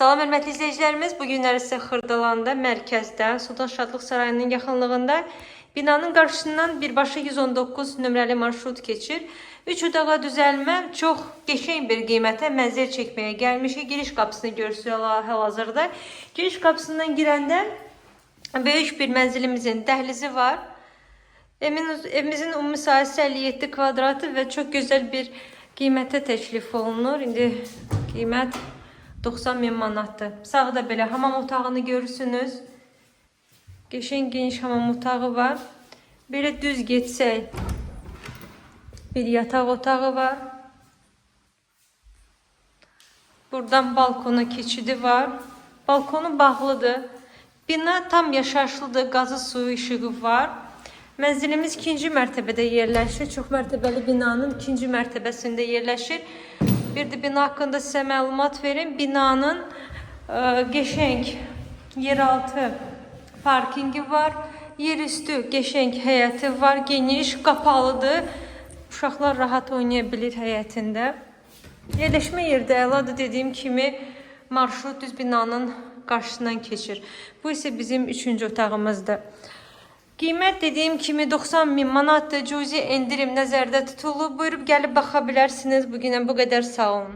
Salam hörmətli izləyicilərimiz, bu günləri sizə Xırdalanda, mərkəzdə, Sultan Şadlıq Sarayının yaxınlığında binanın qarşısından birbaşa 119 nömrəli marşrut keçir. 3 odağa düzəlmə, çox qəşəng bir qiymətə mənzil çəkməyə gəlmişik. Giriş qapısını görürsünüz hal-hazırda. Giriş qapısından girəndə böyük bir mənzilimizin dəhlizi var. Evimizin ümumi sahəsi 57 kvadratı və çox gözəl bir qiymətə təklif olunur. İndi qiymət 90.000 manatdır. Sağda belə hamam otağını görürsünüz. Qəşəng geniş hamam otağı var. Belə düz getsək bir yataq otağı var. Buradan balkona keçidi var. Balkonu bağlıdır. Bina tam yaşayışlıdır. Qazı, suyu, işığı var. Mənzilimiz 2-ci mərtəbədə yerləşir. Çox mərtəbəli binanın 2-ci mərtəbəsində yerləşir. Bir də bina haqqında sizə məlumat verim. Binanın qəşəng yeraltı parkingi var. Yerüstü qəşəng həyəti var. Geniş, qapalıdır. Uşaqlar rahat oynaya bilir həyətində. Yerləşmə yerdə əladır, dediyim kimi marşrut düz binanın qarşısından keçir. Bu isə bizim 3-cü otağımızdır. Qiymət dediyim kimi 90.000 manatdır. Cüzi endirim nəzərdə tutulub. Buyurub gəlib baxa bilərsiniz. Bugünə bu qədər, sağ olun.